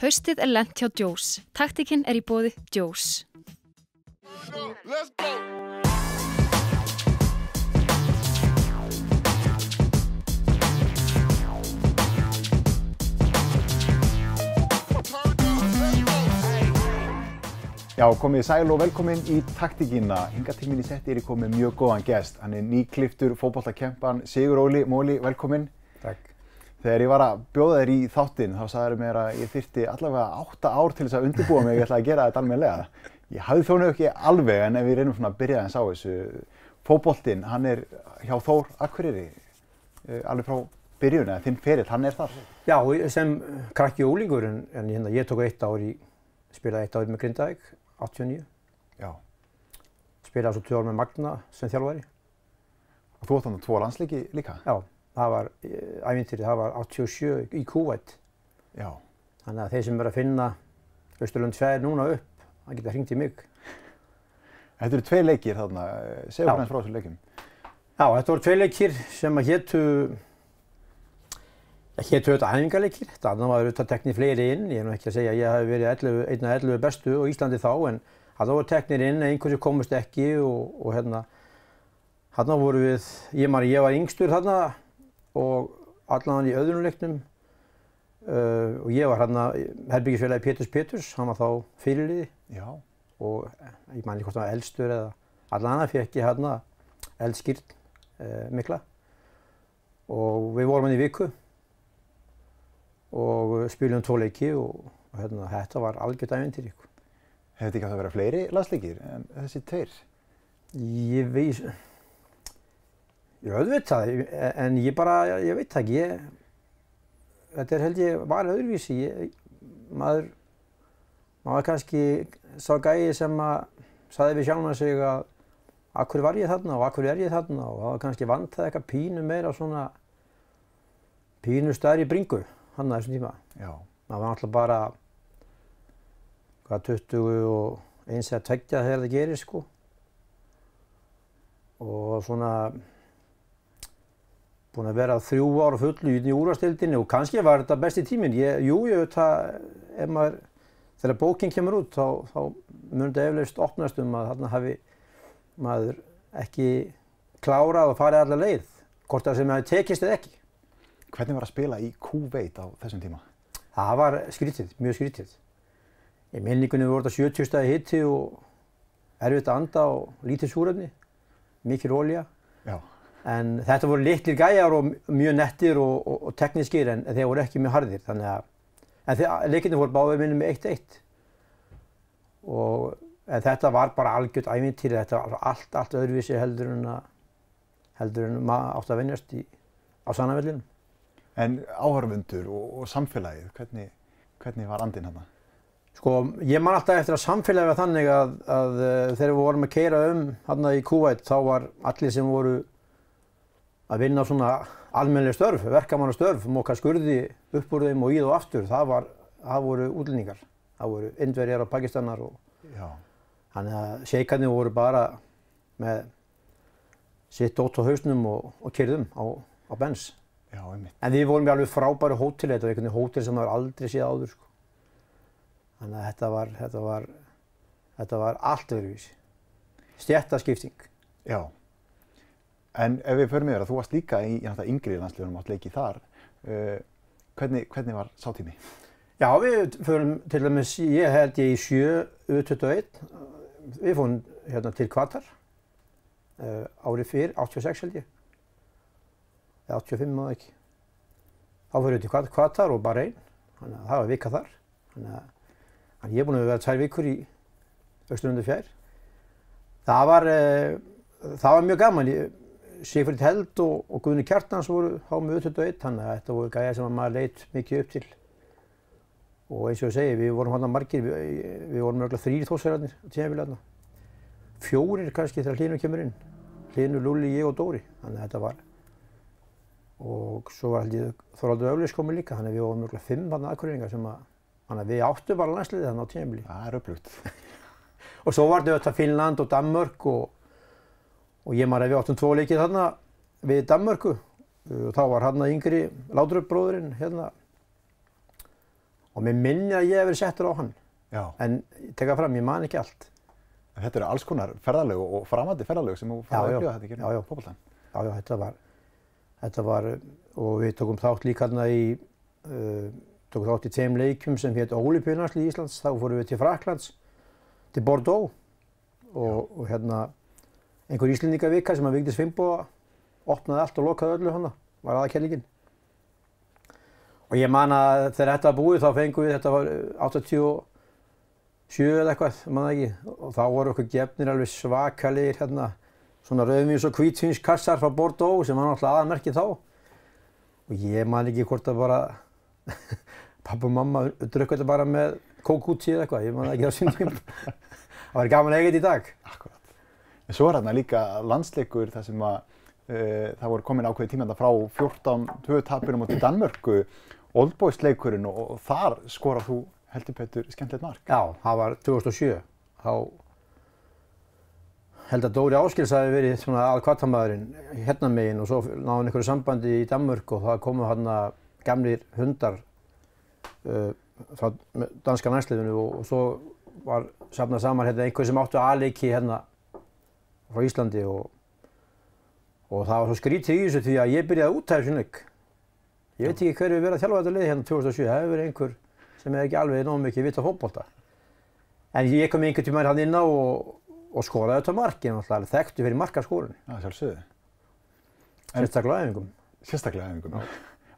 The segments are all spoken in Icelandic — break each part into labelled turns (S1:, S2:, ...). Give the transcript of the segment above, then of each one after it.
S1: Haustið lent hjá Joes. Taktíkin í boði Joes.
S2: Já, komið sæl og velkomin í taktíkina. Hingað til mín í setti ég komið mjög góðan gest. Hann nýkliftur fótboltakempan Sigur Óli. Móli, velkomin.
S3: Takk.
S2: Þegar ég var að bjóða þér í þáttinn, þá sagðir mér að ég þyrfti allavega 8 ár til þess að undirbúa mig, ég ætlaði að gera þetta almennilega. Ég hafði þó nú ekki alveg, en ef við reynum svona að byrja aðeins á þessu. Fótboltinn, hann hjá Þór Akureyri, alveg frá byrjun, eða þinn ferill, hann þar.
S3: Já, sem krakki og unglingur, en ég tók spilaði 1 ár með Grindavík, 89.
S2: Já.
S3: Spilaði svo 2 ár með Magna sem þjálfari.
S2: Og þú átt þarna 2 landsleiki líka?
S3: Já, það var ævintýrið, það var 87 í Kúveit.
S2: Já.
S3: Þannig að þeir sem að finna Austurlund 2 núna upp, það geta hringt í mig.
S2: Þetta eru 2 leikir þarna, segðu aðeins frá þessum leikjum.
S3: Já, þetta voru 2 leikir sem að hétu auðvitað æfingarleikir. Þarna var auðvitað teknir fleiri inn. Ég nú ekki að segja að ég hafi verið einn af 11 bestu á Íslandi þá, en þarna voru teknir inn, einhverjir komust ekki og þarna voru við, ég var yngstur þarna og allan í öðrum leiknum og ég var þarna herbyggisfélagi Péturs, hann var þá fyrirliði.
S2: Já.
S3: Og ég man ekki hvort hann var eldstur eða allan hann fékk ég þarna eldskírn mikla og við vorum hann í viku og spilum 2 leiki og þetta var algjört ævintýri.
S2: Hefði ekki átt að vera fleiri landsleikir en þessi 2?
S3: Ég auðvitað, en ég veit það ekki. Þetta held ég var öðruvísi. Maður var kannski sá gæi sem sagði við sjálfan sig að af hverju var ég þarna og af hverju ég þarna og það var kannski vantaði eitthvað pínu meira svona pínu stærri bringu. Hann á þessum tíma.
S2: Já.
S3: Maður var náttúrulega bara 21 eða 2 þegar það gerist, sko. Og svona búinn að vera 3 ár á fullu í úrvalsdeildinni og kannski var þetta besti tíminn. Þegar bókin kemur út þá mun þetta eflaust opnast að þarna hafi maður ekki klárað og farið alla leið, hvort það sem hafi tekist eða ekki.
S2: Hvernig var að spila í Kúveit á þessum tíma?
S3: Það var skrítið, mjög skrítið. Í minningunni voru þetta 70 stæði hiti og erfitt að anda og lítið súrefni, mikil olía.
S2: Já.
S3: En þetta voru litlir gæjar og mjög nettir og teknískir en þeir voru ekki mjög harðir. En leikirnir voru báðir minni með 1-1. En þetta var bara algjört ævintýri, þetta var allt öðruvísi heldur en maður átti að venjast á Sannavellinum.
S2: En áhorfendur og samfélagið, hvernig var andinn þarna?
S3: Sko, ég man alltaf eftir að samfélagið var þannig að þegar við vorum að keyra þarna í Kúveit, þá var allir sem voru að vinna svona almennileg störf, verkamannastörf, moka skurði upp úr þeim og í og aftur, það voru útlendingar. Það voru Indverjar og Pakistanar og þannig að sjeikarnir voru bara með sitt dót á hausnum og keyrðum á Benz.
S2: Já, einmitt.
S3: En við vorum í alveg frábæru hóteli, þetta var einhvern hótel sem maður aldrei séð áður, sko. Þannig að þetta var allt öðruvísi. Stéttaskipting.
S2: Já. En ef við förum yfir að þú varst líka í yngri landsliðunum átt leiki þar, hvernig var sá tími?
S3: Já, við förum til dæmis, ég held ég í 7U21, við fórum til Katar, árið fyrr, 86 held ég. 85 maður ekki. Þá fyrir við til Katar og Bahrein, þannig að það var vika þar. Þannig að ég er búinn að vera 2 vikur í Austurlandi 4. Það var mjög gaman. Sigfrid Held og Guðni Kjartans voru á með U21, þannig að þetta voru gæjar sem maður leit mikið upp til. Og eins og ég segi, við vorum þarna margir, við vorum örugglega 3 Þórsararnir á tímabili þarna. 4 kannski þegar Hlynur kemur inn. Hlynur, Lúlli, ég og Dóri. Þannig að þetta var. Og svo var held ég Þorvaldur Ögleifs komið líka, þannig að við vorum örugglega 5 þarna Akureyringar sem þannig að við áttum bara landsliðið þarna á tímabili.
S2: Það öflugt.
S3: Og svo var þetta Finnland og Danmörk og ég man að við áttum 2 leiki þarna við Danmörku. Og þá var hann yngri Laudrup bróðurinn hérna Og mér minni að ég hef verið settur á hann.
S2: Já.
S3: En ég tek það fram, ég man ekki allt.
S2: Þetta eru alls konar ferðalög og framandi ferðalög sem þú farið að upplifa þetta ekki um fótboltann.
S3: Já, þetta var, og við tókum þátt líka hérna tókum þátt í 2 leikjum sem hét Ólympíulandslið Íslands. Þá fórum við til Frakklands, til Bordeaux og hérna einhver Íslendingavika sem að Vigdís Finnboga opnaði allt og lokaði öllu hana, var aðalkenningin. Og ég man að þegar þetta var búið þá fengum við, þetta var 87 eða eitthvað, man það ekki, og þá voru okkur gefnir alveg svakalegir hérna, svona rauðvíns- og hvítvíns-kassar frá Bordeaux sem var náttúrulega aðalmerkið þá. Og ég man ekki hvort að bara pappa og mamma drukku þetta bara með kókúti eða eitthvað, ég man það ekki á sínum tíma. Það var gaman að eiga þetta í dag.
S2: Akkurat. En svo hérna líka landsleikur þar sem að það voru komin ákveðið tímanda frá 14-2 tapinum á Danmörku, Old Boys leikurinn og þar skorar þú heldur betur skemmtilegt mark.
S3: Já, það var 2007. Þá held að Dóri Áskils hafi verið svona aðalkvartamaðurinn hérna megin og svo náði hann einhverju sambandi í Danmörku og það komu hérna gamlir hundar frá danska landsliðinu og svo var safnað saman hérna einhver sem áttu A-leiki hérna frá Íslandi og það var svo skrítið í þessu því að ég byrjaði út af þessum leik. Ég veit ekki hverju verið að þjálfa þetta lið hérna 2007, það hefur verið einhver sem er ekki alveg nógu mikið vita fótbolta. En ég kom einhvern tímann hann inn á og skoraði þetta mark, ég náttúrulega þekktu fyrir markaskorun.
S2: Já, sjálfsögðu.
S3: Sérstaklega á æfingum.
S2: Sérstaklega á æfingum. En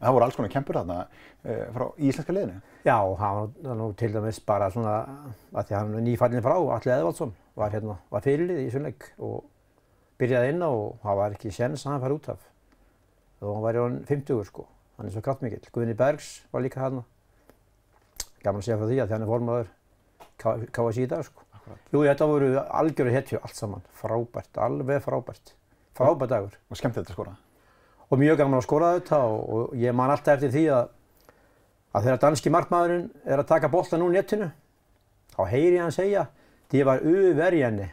S2: það voru alls konar kempur þarna frá íslenska liðinu?
S3: Já, hann var nú til dæmis bara svona, að því hann var nýfallinn frá, Atli Eðvaldsson, var fyrirlið í þessum leik og byrjaði inn á og það var ekki séns að hann færi út af. Þó hann væri orðinn 50 sko, hann er svo kraftmikill. Guðni Bergs var líka þarna. Gaman að segja frá því að hann er formaður KSÍ í dag sko. Jú, þetta voru algjöru hetjur allt saman, frábært, alveg frábært. Frábært dagur.
S2: Og skemmtilegt að skora?
S3: Og mjög gaman að skora þetta og ég man alltaf eftir því að þegar danski markmaðurinn er að taka boltann úr netinu, þá heyri ég hann segja, því var uverjandi.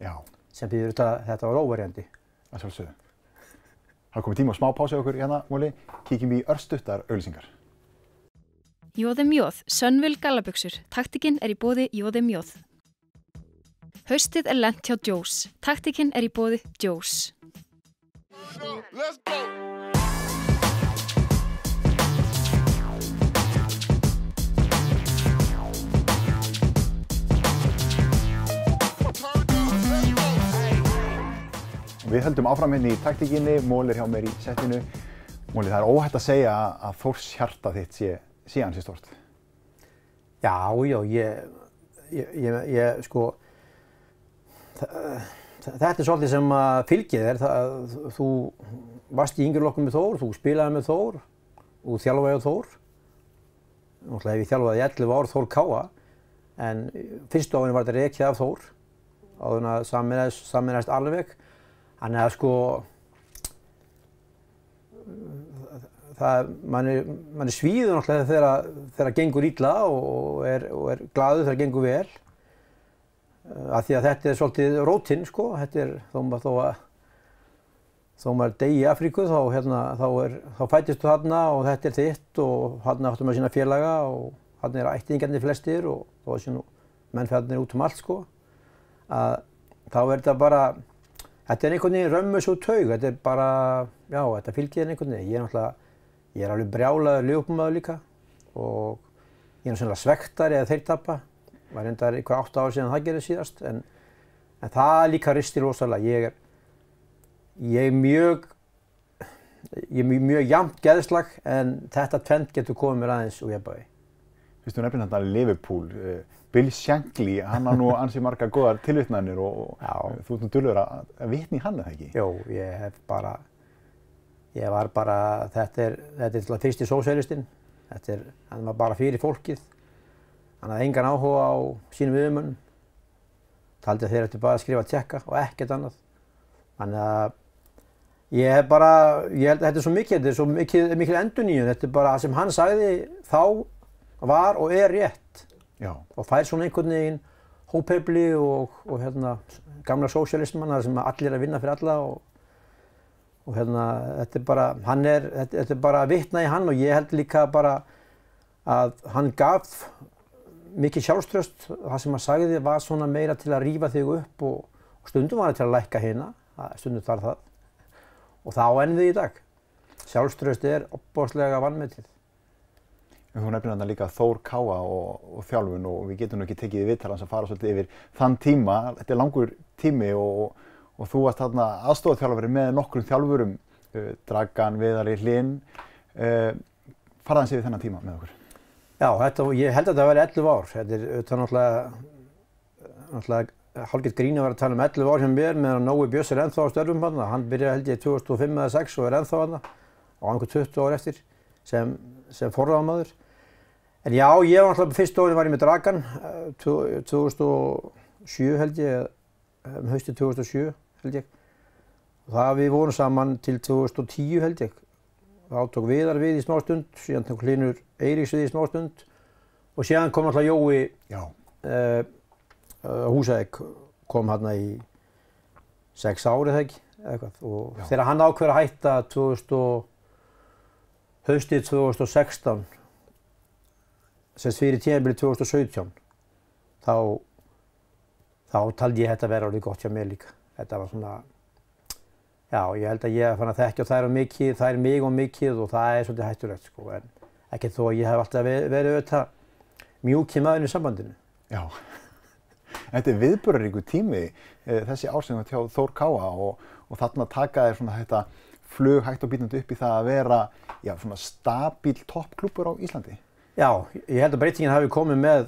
S2: Já.
S3: Sem býður þetta var óverjandi.
S2: Það sjálfsögðu. Það er komið tíma á smá pásu okkur hérna, Móli. Kíkjum í örstuttar auglýsingar.
S1: Jóðum Jóð, Sönvil gallabuxur. Taktikinn er í boði Jóðum Jóð. Haustið er lent hjá Joe's. Taktikinn er í boði Joe's.
S4: Let's go.
S2: Við höldum áfram hérna í taktíkinni, Móli er hjá mér í settinu. Móli, það er óhætt að segja að Þórs hjarta þitt sé ansi stórt.
S3: Já, ég sko, þetta er svolítið sem að fylgið þér. Þú varst í yngri flokkum með Þór, þú spilaði með Þór og þjálfaði á Þór. Náttúrulega hef ég þjálfaði í 11 ár Þór Káa, en fyrstu árin var þetta rekið af Þór, áður en að sameinaðist alveg. Þannig að sko, mann er svíður náttúrulega þegar það gengur illa og er glaður þegar það gengur vel. Af því að þetta er svolítið rótinn sko, þetta er þó maður deyji í Afríku þá fæddist þú þarna og þetta er þitt og þarna áttu maður sína félaga og þarna eru ættingjarnir flestir og þó að séu mennfjarnir út allt sko, að þá er þetta bara, þetta er einhvern veginn römmus og taug, þetta er bara, já, þetta fylgir einhvern veginn. Ég er alveg brjálaður Liverpool-maður líka og ég er sennilega svektari eða þeir tapa. Var reyndar einhver 8 ár síðan það gerði síðast, en það líka ristir rosalega. Ég er mjög jafnt geðslag, en þetta tvennt getur komið mér aðeins úr jafnvægi.
S2: Fyrstu nefnilega þetta Liverpool, Bill Shankly, hann á nú ansi marga góðar tilvitnanir og þú ert nú duglegur að vitna í hann, eða ekki?
S3: Jó, þetta er til að fyrsti sósíalistinn, hann var bara fyrir fólkið. Hann hafði engan áhuga á sínum yfirmönnum, taldi að þeir ættu bara að skrifa tékka og ekkert annað. Þannig að ég held að þetta er svo mikil endurnýjun, þetta er bara það sem hann sagði þá var og er rétt.
S2: Já. Og
S3: fær svona einhvern veginn hópefli og gamla sósíalismann sem allir er að vinna fyrir alla og þetta er bara, þetta er bara að vitna í hann og ég held líka bara að hann gaf mikið sjálfstraust. Það sem hann sagði var svona meira til að rífa þig upp og stundum var það til að lækka hina, stundum þarf það. Og þá enn við í dag. Sjálfstraust opboðslega vanmetið.
S2: Þú nefnir þarna líka Þór Káa og þjálfun og við getum nú ekki tekið í viðtal hans að fara svolítið yfir þann tíma. Þetta langur tími og þú varst þarna aðstoðarþjálfari með nokkrum þjálfurum, Dragan, Viðari, Hlyn. Fara aðeins yfir þennan tíma með okkur.
S3: Já, ég held að þetta væri 11 ár. Þetta náttúrulega hálfgett grín að vera að tala 11 ár hjá mér meðan Nói Björns ennþá á störfum þarna. Hann byrjaði held ég 2005 eða 2006 og ennþá þarna og einhver 20 ár eftir sem forráðamaður. En já, ég var náttúrulega fyrsta árin var ég með Dragan 2007 held ég, haustið 2007 held ég. Og við vorum saman til 2010 held ég. Þá tók Viðar við í smástund, síðan tók Hlynur Eiríks við í smástund og síðan kom náttúrulega Jói Húsavík kom hérna í 6 ár eða ekki, eitthvað. Og þegar hann ákveður að hætta haustið 2016, semst fyrir tímabilið 2017, þá taldi ég þetta vera orðið gott hjá mér líka. Þetta var svona, já, ég held að ég fann að þekkja þær mig og mikið og það svolítið hættulegt, sko. En ekki þó að ég hef alltaf verið auðvitað mjúki maðurinn í sambandinu.
S2: Já, þetta viðburðaríkur tími þessi ár sem var hjá Þór Káa og þarna taka þér svona þetta flug hægt og bítandi upp í það að vera svona stabíl toppklúbbur á Íslandi. Já,
S3: ég held að breytingin hafi komið með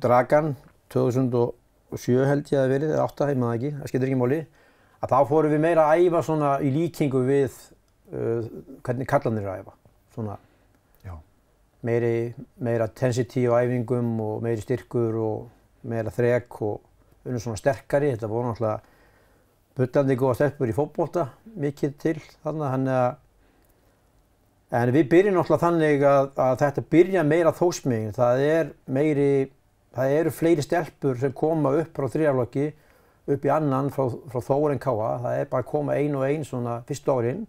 S3: Dragan 2007 held ég að verið, eða 2008, ég maður ekki, það skiptir ekki máli. Að þá fórum við meira að æfa svona í líkingu við hvernig kallarnir að æfa. Svona meira intensity á æfingum og meiri styrkur og meira þrek og unnum svona sterkari. Þetta voru náttúrulega bullandi góða stelpur í fótbolta, mikið til þannig að en við byrjum náttúrulega þannig að þetta byrja meira þósmegin. Það eru fleiri stelpur sem koma upp frá þriðjaflokki upp í annan frá Þór en Káa. Það bara að koma ein og ein svona fyrstu árin.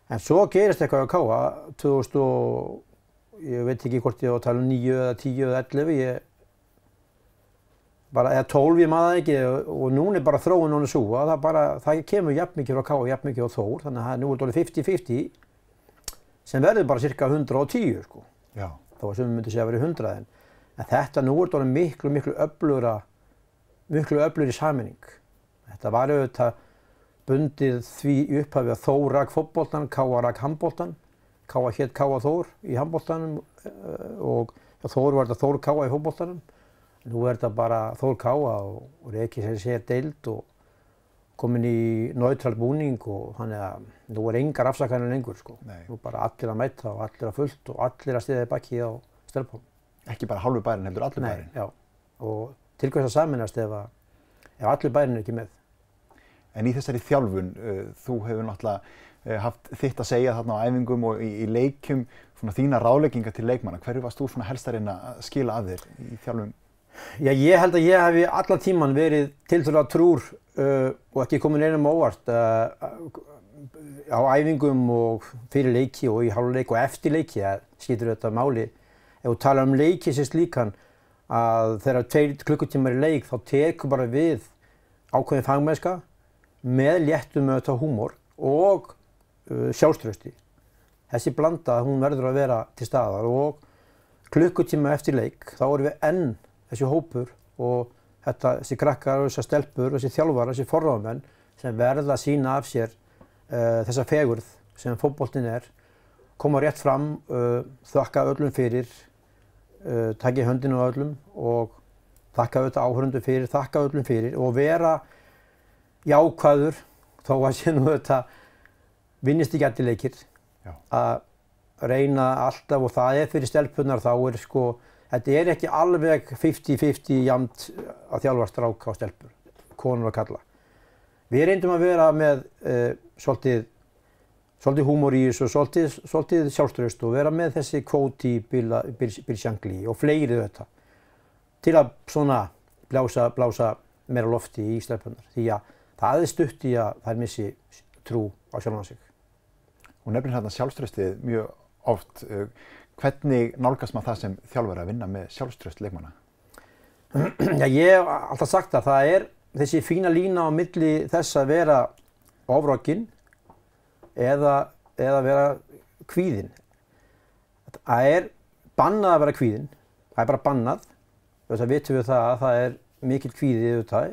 S3: En svo gerist eitthvað á Káa 2000, ég veit ekki hvort ég var að tala 9 eða 10 eða 11, eða 12, ég maður það ekki, og núna bara þróun núna svo að það kemur jafn mikið frá Káa og jafn mikið á Þór, þannig að nú er þetta 50-50 sem verður bara cirka 110, sko. Já. Þó að sumir myndi segja að vera 100, en þetta nú er þetta miklu öflugri sameining. Þetta var auðvitað bundið því í upphafi að Þór rak fótboltann, Káa rak handboltann. Káa hét Káa Þór í handboltanum og Þór var þetta Þór Káa í fótboltanum. Nú er þetta bara Þór Káa og rekið sér deild og komin í neutral búning og þannig að nú er engar afsakanir lengur, sko. Nei. Nú bara allir að mæta og allir að fullt og allir að styðja í bakki á stelpunum.
S2: Ekki bara hálfur bærinn heldur allir bærinn?
S3: Nei, já. Og til hvers að sameinast ef allir bærinn er ekki með.
S2: En í þessari þjálfun, þú hefur náttúrulega haft þitt að segja þarna á æfingum og í leikjum, svona þína ráðleggingar til leikmanna. Hverju varst þú svona helst að reyna að skila af þér í þjálfun?
S3: Já, ég held að ég hefi allan tíman verið tiltölulega trúr og ekki komin einum óvart á æfingum og fyrir leiki og í hálfleik og eftir leiki. Það skiptir þetta máli. Ef þú talar leiki sem slíkan að þegar 2 klukkutímar í leik þá tekur bara við ákveðin fagmennska með léttum húmor og sjálfstrausti. Þessi blanda, hún verður að vera til staðar og klukkutíma eftir leik þá erum við enn þessi hópur og þessi krakkar og þessar stelpur og þessi þjálfarar, þessi forráðamenn sem verða að sýna af sér þessa fegurð sem fótboltinn er, koma rétt fram, þakka öllum fyrir, taka í höndina á öllum og þakka auðvitað áhorfendum fyrir, þakka öllum fyrir og vera jákvæður þó að sé nú auðvitað vinnist ekki allir leikir. Já. Að reyna alltaf og það fyrir stelpunnar þá sko, þetta er ekki alveg 50-50 jafnt að þjálfa stráka og stelpur, konur og kalla. Við reyndum að vera með svolítið húmor í þessu og svolítið sjálfstraust og vera með þessi kvóti Bill Shankly og fleiri þetta til að svona blása meira lofti í stelpunnar því að það er stutt í að þær missi trú á sjálfan sig.
S2: Hún nefnir hérna sjálfstraustið mjög oft. Hvernig nálgast maður það sem þjálfari að vinna með sjálfstraust leikmanna?
S3: Já, ég hef alltaf sagt að það er þessi fína lína á milli þess að vera ofrokin eða vera kvíðinn. Það er bannað að vera kvíðinn, það er bara bannað. Þetta vitum við það að það er mikill kvíði auðvitað.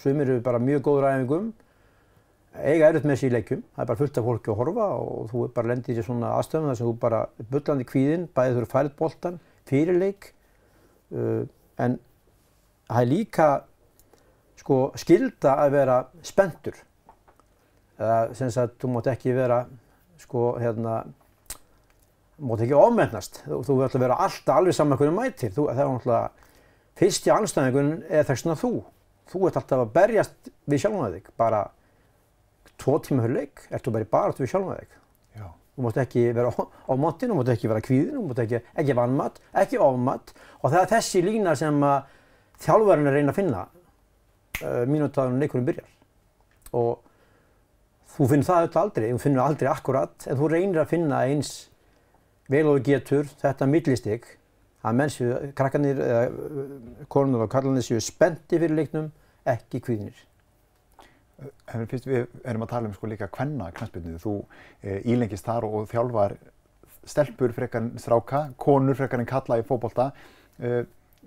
S3: Sumir eru bara mjög góður á æfingum, eiga erfitt með sig í leikjum. Það er bara fullt af fólki að horfa og þú bara lendir í svona aðstöðum þar sem þú bara bullandi kvíðinn, bæði þú eru færið boltan fyrir leik. En það er líka sko skylda að vera spenntur. Eða sem sagt, þú mátt ekki vera sko mátt ekki ofmennast. Þú verður að vera alltaf alveg saman hvernig mætir. Það er náttúrulega fyrsti andstæðingun þess vegna þú. Þú ert alltaf að berjast við sjálfan þig. Bara 2 tíma fyrir leik ertu bara í baráttu við sjálfan þig. Já. Þú mátt ekki vera á montinn, þú mátt ekki vera kvíðinn, þú mátt ekki vanmat, ekki ofmat. Og það er þessi lína sem að þjálfarinn reyna að finna mínútu áður en leikurinn byrjar. Og þú finnur það auðvitað aldrei, þú finnur aldrei akkurat, en þú reynir að finna eins vel og þú getur þetta millistig að menn séu, krakkarnir, konurnar og karlarnir séu spennti fyrir leiknum, ekki kvíðnir.
S2: En fyrst við erum að tala sko líka kvenna knattspyrnu. Þú ílengist þar og þjálfar stelpur frekar en stráka, konur frekar en kalla í fótbolta.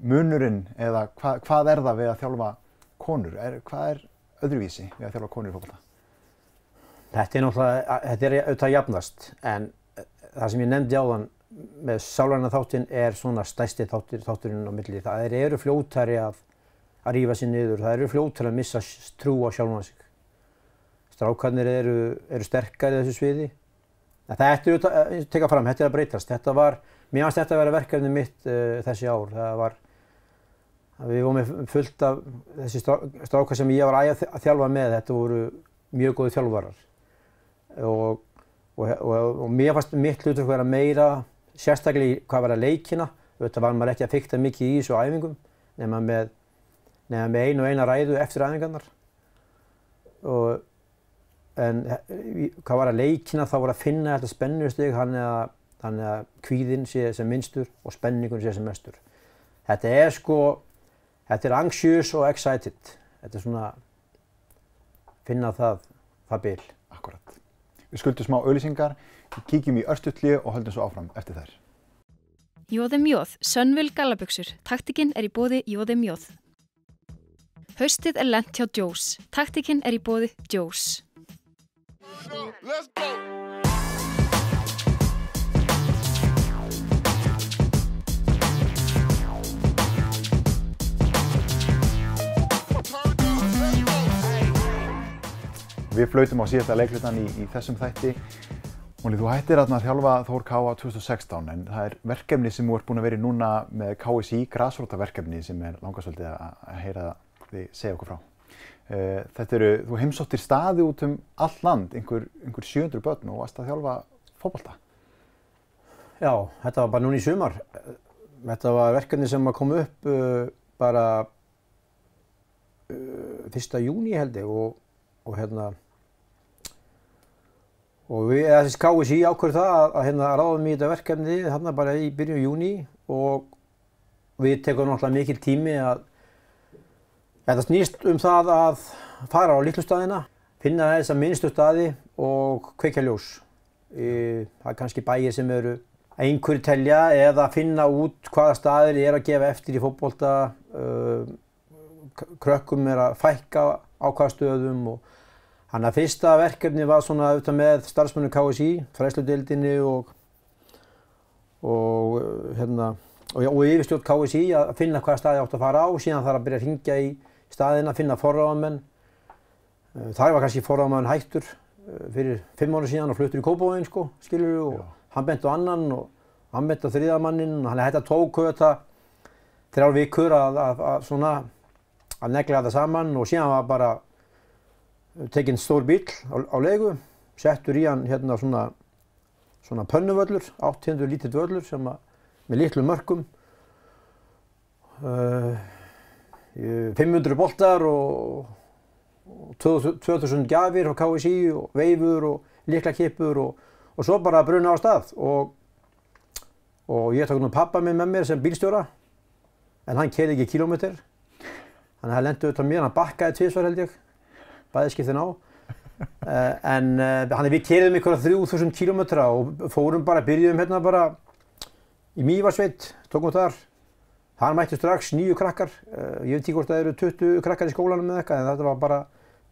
S2: Munurinn eða hvað er það við að þjálfa konur? Hvað er öðruvísi við að þjálfa konur í fótbolta?
S3: Þetta er auðvitað jafnast, en það sem ég nefndi áðan með sálræna þáttinn er svona stærsti þátturinn á milli. Það eru fljótari að rífa sig niður, það eru fljótari að missa trú á sjálfan sig. Strákarnir eru sterkari í þessu sviði. En það ætti að taka fram, þetta er að breytast. Mér fannst þetta að vera verkefni mitt þessi ár. Við vorum með fullt af þessi strákar sem ég var að þjálfa með, þetta voru mjög góði þjálfarar. Og mér fannst mitt hlutverk vera meira, sérstaklega hvað var að leikina. Þetta var maður ekki að fikta mikið í þessu æfingum, nema með eina ræðu eftir æfingarnar. En hvað var að leikina þá var að finna þetta spennustig, þannig að kvíðinn sé sem minnstur og spenningun sé sem mestur. Þetta er anxious og excited. Þetta er svona, finna það bil.
S2: Akkurat. Við skuldum smá auglýsingar, kíkjum í örstutt hlé og höldum svo áfram eftir þær.
S1: Jóð, Sönville gallabuxur. Taktikinn er í boði Jóð. Haustið er lent hjá Joe's. Taktikinn er í boði Joe's.
S4: Let's go.
S2: Við flautum á síðasta leiklutan í þessum þætti. Óli, þú hættir að þjálfa Þór K.A. 2016, en það er verkefni sem þú ert búin að vera í núna með KSÍ, grasrótarverkefni sem er langasvöldið að heyra þig segja okkur frá. Þú heimsóttir staði út allt land, einhver 700 börn og varst að þjálfa fótbolta.
S3: Já, þetta var bara núna í sumar. Þetta var verkefni sem kom upp bara 1. júní held ég og við, þessi KSÍ ákveður það að ráðum í þetta verkefni þarna bara í byrjun júní og við tekum náttúrulega mikil tími að þetta snýst það að fara á litlu staðina, finna þessa minnstu staði og kveikja ljós. Það er kannski bæir sem eru einhverjir telja eða finna út hvaða staðir að gefa eftir í fótbolta, krökkum að fækka á hvaða stöðum og þannig að fyrsta verkefni var svona auðvitað með starfsmönnum KSÍ, fræðsludeildinni og yfirstjórn KSÍ að finna hvaða staði átt að fara á, síðan þarf að byrja að hringja í staðina, finna forráðamenn. Það var kannski forráðamenn hættur fyrir 5 ára síðan og fluttur í Kópavoginn skilurðu og hann benti á annan og hann benti á þriðja manninn og þannig að þetta tók þetta 3 vikur að negla þetta saman og síðan var bara tekinn stór bíll á leigu, settur í hann svona pönnuvöllur, 800 lítill völlur með litlum mörkum, 500 boltar og 2000 gjafir frá KSÍ og veifur og lyklakippur og svo bara bruna á stað og og ég tók nú pappa minn með mér sem bílstjóra en hann keyrði ekki kílómeter. Þannig að hann lenti auðvitað mér, hann bakkaði 2 held ég, bæði skiptin á. Við keyrðum ykkur 3000 kílómetra og fórum bara, byrjuðum hérna bara í Mývatnssveit, tókum þar. Þar mættu strax 9 krakkar, ég veit ekki hvort það eru 20 krakkar í skólanum með eitthvað, en þetta var bara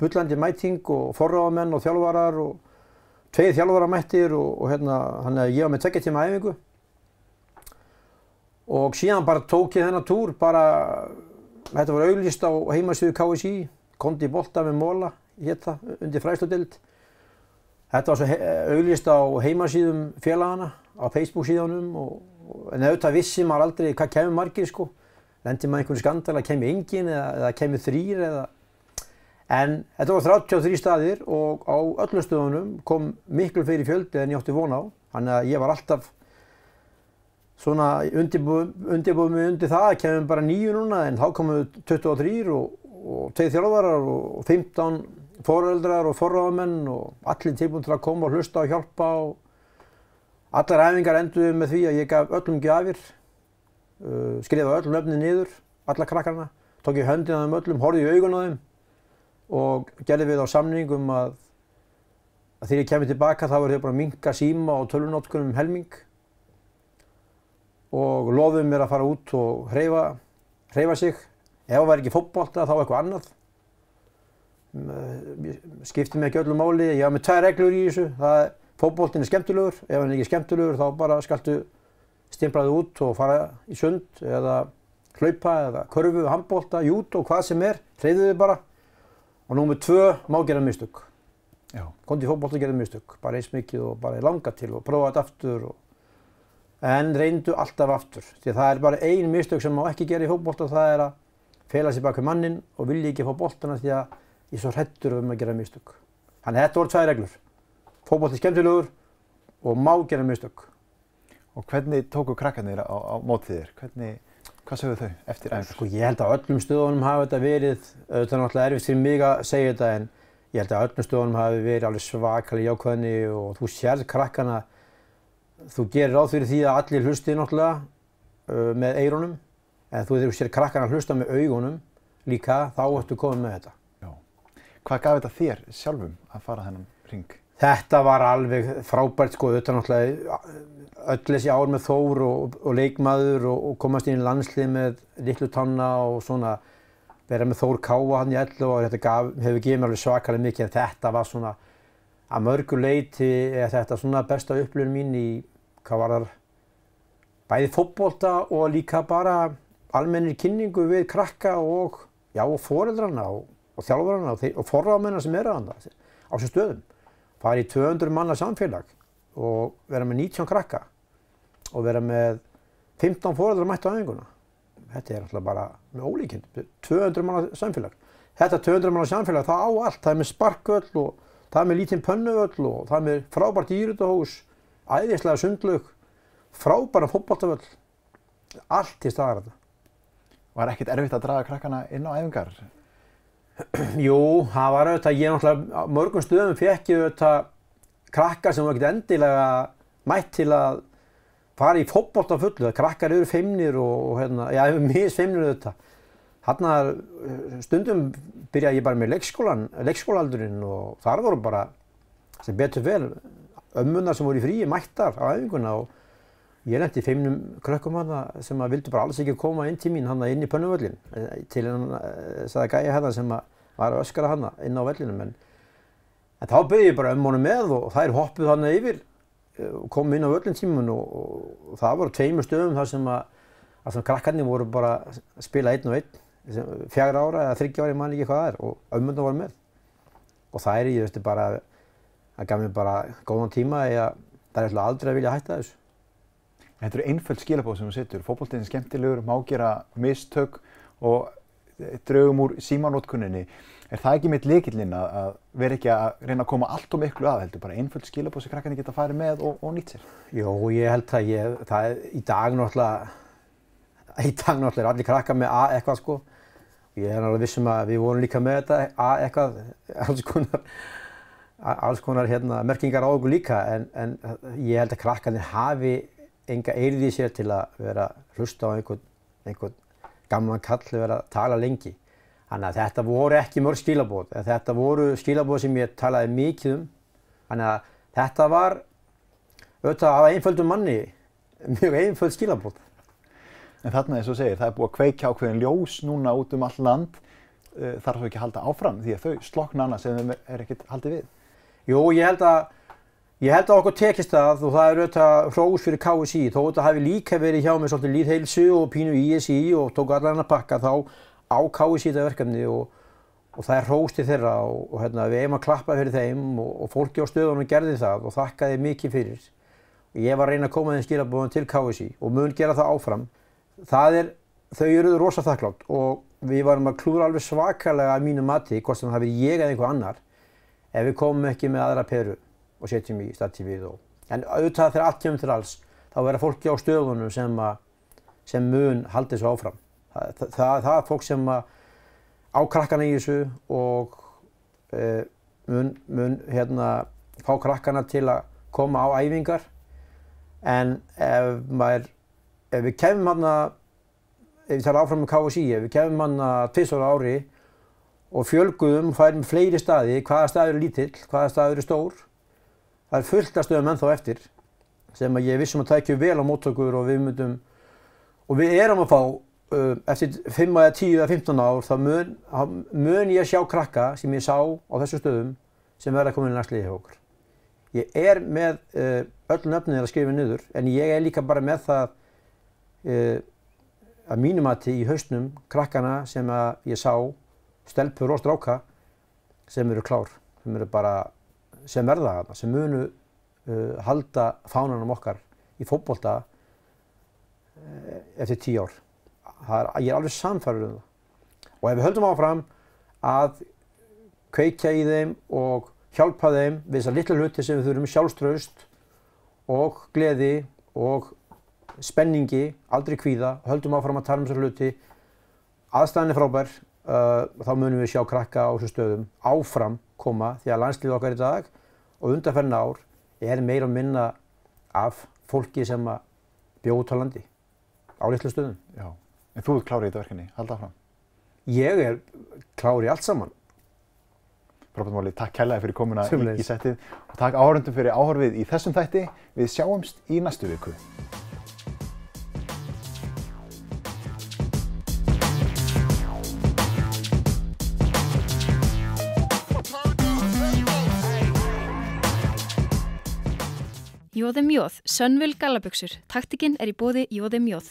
S3: bullandi mæting og forráðamenn og þjálfarar og 2 þjálfarar mættir og hérna, þannig að ég var með 2 tíma æfingu. Og síðan bara tók ég þennan túr, þetta var auglýst á heimasíðu KSÍ, Komdu í bolta með Móla, hét það, undir fræðsludeild. Þetta var svo auglýst á heimasíðum félagana, á Facebook síðanum en auðvitað vissi maður aldrei hvað kemur margir sko. Lendi maður einhverju skandal að kemur enginn eða kemur 3 En þetta voru 33 staðir og á öllum stöðunum kom miklu fleiri fjöldi en ég átti von á. Þannig að ég var alltaf svona undirbúið mig undir það að kemur bara 9 núna en þá komu 23 og 2 þjálfarar og 15 foreldrar og forráðamenn og allir tilbúin til að koma og hlusta og hjálpa og allar æfingar enduðu með því að ég gaf öllum gjafir, skrifaði öll nöfnin niður, alla krakkarna, tók ég höndina á þeim öllum, horfði í augun á þeim og gerði við á samning að þegar ég kemur tilbaka þá var þau bara að minnka síma og tölvunotkun helming og lofuðu mér að fara út og hreyfa sig. Ef það væri ekki fótbolta þá eitthvað annað. Skipti mig ekki öllu máli, ég var með 2 reglur í þessu. Fótboltinn skemmtilegur, ef hann ekki skemmtilegur þá bara skaltu stimplaði út og fara í sund eða hlaupa eða körfu, handbolta, júdó, hvað sem hreyfðu þig bara. Og númer 2 má gera mistök. Komdu í fótbolta og gera mistök, bara eins mikið og bara langa til og prófa þetta aftur. En reyndu alltaf aftur, því að það bara ein mistök sem má ekki gera í fótbolta og það að fela sig bak við manninn og vilja ekki fá boltana því að ég er svo hræddur að gera mistök. Þannig að þetta voru 2 reglur. Fótbolti skemmtilegur og má gera mistök.
S2: Og hvernig tóku krakkarnir á móti þér? Hvað sögðu þau eftir æfingar?
S3: Sko ég held að öllum stöðunum hafi þetta verið, auðvitað er náttúrulega erfitt fyrir mig að segja þetta en ég held að öllum stöðunum hafi verið alveg svakalega jákvæðni og þú sérð krakkana, þú gerir ráð fyrir því að allir hlusti náttúrulega með eyrunum en þú sér krakkana hlusta með augunum líka, þá ertu komin með þetta.
S2: Já. Hvað gaf þetta þér sjálfum að fara þennan hring?
S3: Þetta var alveg frábært sko, þetta náttúrulega öll þessi ár með Þór og leikmaður og komast inn í landslið með Litlu Tanna og svona vera með Þór Káa hann í 11 og þetta hefur gefið mér alveg svakalega mikið en þetta var svona að mörgu leyti þetta svona besta upplifun mín í hvað var þar bæði fótbolta og líka bara almennir kynningu við krakka og foreldrarna og þjálfarana og forráðamenn sem þarna á þessum stöðum. Fara í 200 manna samfélag og vera með 19 krakka og vera með 15 foreldrar mættu á æfinguna. Þetta alltaf bara með ólíkindum, 200 manna samfélag. Þetta 200 manna samfélag það á allt, það með sparkvöll og það með lítinn pönnuvöll og það með frábært íþróttahús, æðislega sundlaug, frábæran fótboltavöll, allt til staðar þetta.
S2: Var ekkert erfitt að draga krakkana inn á æfingar?
S3: Jú, það var auðvitað, ég náttúrulega á mörgum stöðum fékk ég auðvitað krakkar sem var ekkert endilega mætt til að fara í fótbolta fullu. Krakkar eru feimnir og misfeimnir auðvitað. Þarna stundum byrjaði ég bara með leikskólaaldurinn og þar voru bara sem betur vel ömmunar sem voru í fríi mættar á æfinguna og ég lenti í feimnum krökkum hana sem vildu bara alls ekki koma inn til mín hana inn í pönnuvöllin til þess gæja hérna sem var að öskra hana inn á vellinum en þá byrjaði ég bara honum með og þær hoppuðu hana yfir og kom inn á völlintímun og það voru 2 stöðum þar sem krakkarnir voru bara að spila 1 og 1 4 ára eða 3 ára, ég man ekki hvað það og ömmurnar voru með og þær ég veistu bara það gaf mér bara góðan tíma þær ætla aldrei að vilja hætta þessu.
S2: Þetta eru einföld skilaboð sem þú setur. Fótboltinn er skemmtilegur, má gera mistök og draugum úr símanótkunninni. Er það ekki mitt lykillinn að vera ekki að reyna að koma allt og miklu að, heldur bara einföld skilaboð sem krakkarnir geta farið með og nýtt sér?
S3: Jó, ég held að það er í dag náttúrulega er allir krakkar með A eitthvað sko. Ég er alveg viss að við vorum líka með þetta A eitthvað, alls konar merkingar á okkur líka en ég held að krakkarnir hafi enga eirð í sér til að vera hlusta á einhvern gamlan kall vera að tala lengi. Þannig að þetta voru ekki mörg skilaboð, þetta voru skilaboð sem ég talaði mikið um. Þannig að þetta var auðvitað af einföldum manni, mjög einföld skilaboð.
S2: En þarna eins og segir, það búið að kveikja ákveðin ljós núna út allt land. Þarf þau ekki að halda áfram því að þau slokkna annars sem þeim ekkert haldið við?
S3: Jú, ég held að okkur tekist það og það auðvitað hrós fyrir KSÍ. Þó þetta hafi líka verið hjá mig svolítið lýðheilsu og pínu ISÍ og tók allan að pakka þá á KSÍ þetta verkefni og það hrós til þeirra og við eigum að klappa fyrir þeim og fólki á stöðunum gerði það og þakkaði mikið fyrir. Og ég var að reyna að koma þeim skilaboðum til KSÍ og mun gera það áfram. Þau eru rosa þakklátt og við varum að klúra alveg svakalega að mínu mati, hvort sem það hafi ég eða einhver annar, ef við komum ekki með aðra peru og setjum í statífið. En auðvitað þegar allt kemur til alls, þá verða fólki á stöðunum sem mun haldi þessu áfram. Það er fólk sem á krakkana í þessu og mun fá krakkana til að koma á æfingar. En ef við kemum ef við tala áfram með KSÍ, ef við kemum 2 ára ári og fjölguðum og færum fleiri staði, hvaða staður er lítill, hvaða staður er stór. Það er fullt af stöðum ennþá eftir sem ég vissum að tækja vel á móttökur og við erum að fá eftir 5 eða 10 eða 15 ár þá mun ég sjá krakka sem ég sá á þessu stöðum sem verða komin í landsliðið hjá okkur. Ég er með öll nöfnin að skrifa niður en ég er líka bara með það að mínu mati í hausnum krakkana sem ég sá, stelpur og stráka, sem eru klár, sem verða þarna, sem munu halda fánanum okkar í fótbolta eftir 10 ár. Ég er alveg sannfærður um það. Og ef við höldum áfram að kveikja í þeim og hjálpa þeim við þessar litlu hluti sem við þurfum, sjálfstraust og gleði og spenningi, aldrei kvíða, höldum áfram að tala þessar hluti, aðstæðan er frábær, þá munum við sjá krakka á þessu stöðum áfram koma því að landsliðið okkar í dag og undanfarin ár er meira og minna af fólki sem bjó út á landi á litlu stöðum.
S2: Já, en þú ert klár í þetta verkefni, halda áfram?
S3: Ég er klár í allt saman.
S2: Róbert Máni, takk kærlega fyrir komuna í settið og takk áhorfendum fyrir áhorfið í þessum þætti. Við sjáumst í næstu viku.
S1: Jóðum Jóð, Sönvil gallabuxur. Taktikinn er í boði Jóðum Jóð.